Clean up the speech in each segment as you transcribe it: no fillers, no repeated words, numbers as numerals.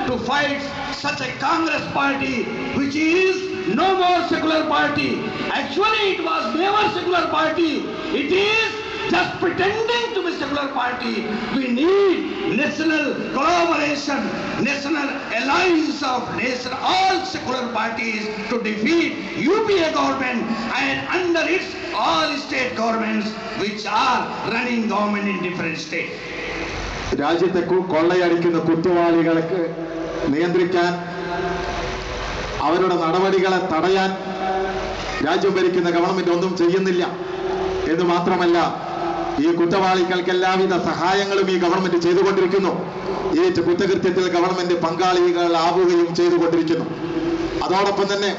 to fight such a Congress party which is no more secular party. Actually it was never secular party. It is just pretending to be secular party. We need national collaboration, national alliance of all secular parties to defeat UPA government and under its all state governments which are running government in different states. രാജ്യത്തെ കൊള്ളയടിക്കുന്ന കുറ്റവാളികൾക്ക് നിയന്ത്രിക്കാൻ, അവരുടെ നടപടികളെ തടയാൻ രാജ്യം ഭരിക്കുന്ന government ഒന്നും ചെയ്യുന്നില്ല എന്ന് മാത്രമല്ല, ഈ കുറ്റവാളികൾക്ക് എല്ലാവിധ സഹായങ്ങളും ഈ ഗവൺമെന്റ് ചെയ്തുകൊണ്ടിരിക്കുന്നു. ഈ കുറ്റകൃത്യത്തിൽ ഗവൺമെന്റ് പങ്കാളികളാവുകയും ചെയ്തുകൊണ്ടിരിക്കുന്നു. അതോടൊപ്പം തന്നെ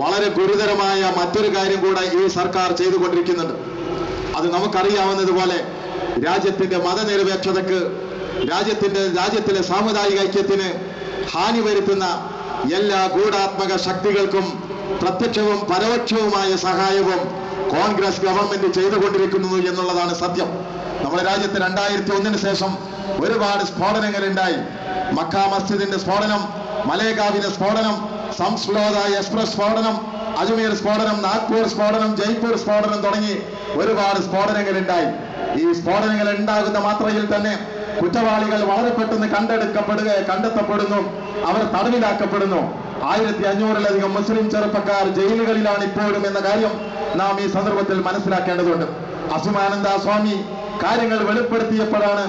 വളരെ ഗുരുതരമായ മറ്റൊരു കാര്യം കൂടെ ഈ സർക്കാർ ചെയ്തുകൊണ്ടിരിക്കുന്നുണ്ട്. അത് നമുക്കറിയാവുന്നതുപോലെ രാജ്യത്തിന്റെ മതനിരപേക്ഷതയ്ക്ക്, രാജ്യത്തിലെ സാമുദായിക ഐക്യത്തിന് ഹാനി വരുത്തുന്ന എല്ലാ ഗൂഢാത്മക ശക്തികൾക്കും പ്രത്യക്ഷവും പരോക്ഷവുമായ സഹായവും കോൺഗ്രസ് ഗവൺമെന്റ് ചെയ്തുകൊണ്ടിരിക്കുന്നു എന്നുള്ളതാണ് സത്യം. നമ്മുടെ രാജ്യത്ത് 2001 ശേഷം ഒരുപാട് സ്ഫോടനങ്ങൾ ഉണ്ടായി. മക്ക മസ്ജിദിന്റെ സ്ഫോടനം, മലേഗാവിന്റെ സ്ഫോടനം, സംസ്ലോത എക്സ്പ്രസ് സ്ഫോടനം, അജ്മീർ സ്ഫോടനം, നാഗ്പൂർ സ്ഫോടനം, ജയ്പൂർ സ്ഫോടനം തുടങ്ങി ഒരുപാട് സ്ഫോടനങ്ങൾ ഉണ്ടായി. ഈ സ്ഫോടനങ്ങൾ ഉണ്ടാകുന്ന മാത്രയിൽ തന്നെ കുറ്റവാളികൾ വളരെ പെട്ടെന്ന് കണ്ടെത്തപ്പെടുന്നു, അവർ തടവിലാക്കപ്പെടുന്നു. 1500-ലധികം മുസ്ലിം ചെറുപ്പക്കാർ ജയിലുകളിലാണ് ഇപ്പോഴും എന്ന കാര്യം നാം ഈ സന്ദർഭത്തിൽ മനസ്സിലാക്കേണ്ടതുണ്ട്. അസുമാനന്ദ സ്വാമി കാര്യങ്ങൾ വെളിപ്പെടുത്തിയപ്പോഴാണ്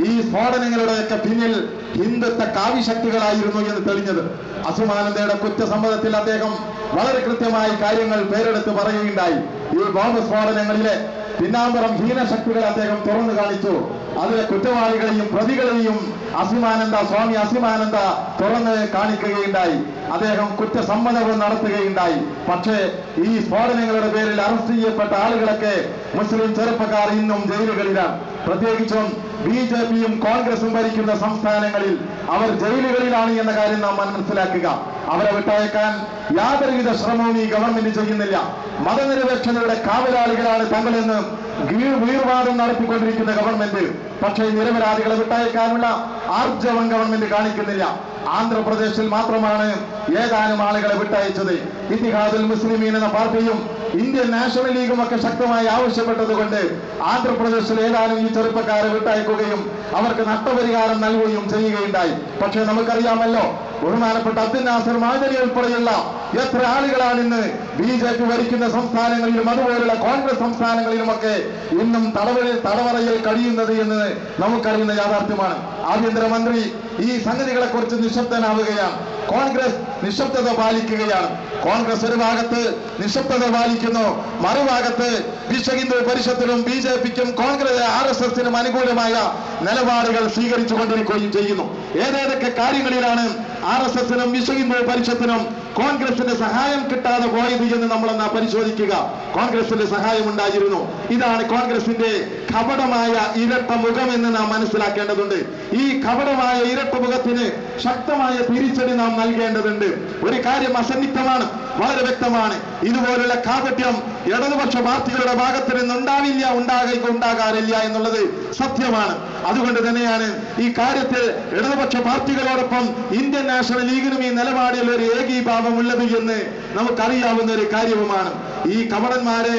ഈ സ്ഫോടനങ്ങളുടെയൊക്കെ പിന്നിൽ ഹിന്ദുത്വ കാവ്യശക്തികളായിരുന്നു എന്ന് തെളിഞ്ഞത്. അസുമാനന്ദയുടെ കുറ്റസമ്മതത്തിൽ അദ്ദേഹം വളരെ കൃത്യമായി കാര്യങ്ങൾ പേരെടുത്ത് പറയുകയുണ്ടായി. ഈ ബോംബ് സ്ഫോടനങ്ങളിലെ പിന്നാമ്പുറം ഹീനശക്തികൾ അദ്ദേഹം തുറന്നു കാണിച്ചു. അതിലെ കുറ്റവാളികളെയും പ്രതികളെയും സ്വാമി അസിമാനന്ദ തുറന്ന് കാണിക്കുകയുണ്ടായി. അദ്ദേഹം കുറ്റസമ്മതവും നടത്തുകയുണ്ടായി. പക്ഷേ ഈ സ്ഫോടനങ്ങളുടെ പേരിൽ അറസ്റ്റ് ചെയ്യപ്പെട്ട ആളുകളൊക്കെ മുസ്ലിം ചെറുപ്പക്കാർ ഇന്നും ജയിലുകളിലാണ്. പ്രത്യേകിച്ചും BJPയും കോൺഗ്രസും ഭരിക്കുന്ന സംസ്ഥാനങ്ങളിൽ അവർ ജയിലുകളിലാണ് എന്ന കാര്യം നാം മനസ്സിലാക്കുക. അവരെ വിട്ടയക്കാൻ യാതൊരുവിധ ശ്രമവും ഈ ഗവൺമെന്റ് ചെയ്യുന്നില്ല. മതനിരപേക്ഷതയുടെ കാവലാളികളാണ് തങ്ങളെന്ന് വീർവാദം നടത്തിക്കൊണ്ടിരിക്കുന്ന ഗവൺമെന്റ്. പക്ഷേ നിരപരാധികളെ വിട്ടയക്കാനുള്ള ആർജവം ഗവൺമെന്റ് കാണിക്കുന്നില്ല. ആന്ധ്രാപ്രദേശിൽ മാത്രമാണ് ഏതാനും ആളുകളെ വിട്ടയച്ചത്. ഇത്തിഹാദുൽ മുസ്ലിമീൻ എന്ന പാർട്ടിയും ഇന്ത്യൻ നാഷണൽ ലീഗും ഒക്കെ ശക്തമായി ആവശ്യപ്പെട്ടത് കൊണ്ട് ആന്ധ്രാപ്രദേശിൽ ഏതാനും ഈ ചെറുപ്പക്കാരെ വിട്ടയക്കുകയും അവർക്ക് നഷ്ടപരിഹാരം നൽകുകയും ചെയ്യുകയുണ്ടായി. പക്ഷെ നമുക്കറിയാമല്ലോ, ബഹുമാനപ്പെട്ട അബ്ദുൽ നാസർ മാദനി ഉൾപ്പെടെയുള്ള എത്ര ആളുകളാണ് ഇന്ന് BJP ഭരിക്കുന്ന സംസ്ഥാനങ്ങളിലും അതുപോലുള്ള കോൺഗ്രസ് സംസ്ഥാനങ്ങളിലുമൊക്കെ ഇന്നും തടവറയിൽ കഴിയുന്നത് എന്ന് നമുക്കറിയുന്ന യാഥാർത്ഥ്യമാണ്. ആഭ്യന്തരമന്ത്രി ഈ സംഗതികളെ കുറിച്ച് നിശബ്ദനാവുകയാണ്. കോൺഗ്രസ് നിശബ്ദത പാലിക്കുകയാണ്. കോൺഗ്രസ് ഒരു ഭാഗത്ത് നിശബ്ദത പാലിക്കുന്നു, മറുഭാഗത്ത് വിശ്വ ഹിന്ദു പരിഷത്തിനും BJPക്കും കോൺഗ്രസ് RSSനും അനുകൂലമായ നിലപാടുകൾ സ്വീകരിച്ചു കൊണ്ടിരിക്കുകയും ചെയ്യുന്നു. ഏതേതൊക്കെ കാര്യങ്ങളിലാണ് RSSനും വിശ്വ ഹിന്ദു പരിഷത്തിനും കോൺഗ്രസിന്റെ സഹായം കിട്ടാതെ പോയത് എന്ന് നമ്മളെന്നാ പരിശോധിക്കുക. കോൺഗ്രസിന്റെ സഹായം ഉണ്ടായിരുന്നു. ഇതാണ് കോൺഗ്രസിന്റെ കപടമായ ഇരട്ട മുഖം എന്ന് നാം മനസ്സിലാക്കേണ്ടതുണ്ട്. ഈ കപടമായ ഇരട്ട മുഖത്തിന് ശക്തമായ തിരിച്ചടി നാം നൽകേണ്ടതുണ്ട്. ഒരു കാര്യം അസന്നിഗ്ധമാണ്, വളരെ വ്യക്തമാണ്. ഇതുപോലുള്ള കാപട്യം ഇടതുപക്ഷ പാർട്ടികളുടെ ഭാഗത്ത് നിന്ന് ഉണ്ടാകാറില്ല എന്നുള്ളത് സത്യമാണ്. അതുകൊണ്ട് തന്നെയാണ് ഈ കാര്യത്തിൽ ഇടതുപക്ഷ പാർട്ടികളോടൊപ്പം ഇന്ത്യൻ നാഷണൽ ലീഗിനും ഈ നിലപാടിൽ ഒരു ഏകീഭാവം ഉള്ളത് എന്ന് നമുക്കറിയാവുന്ന ഒരു കാര്യവുമാണ്. ഈ കപടന്മാരെ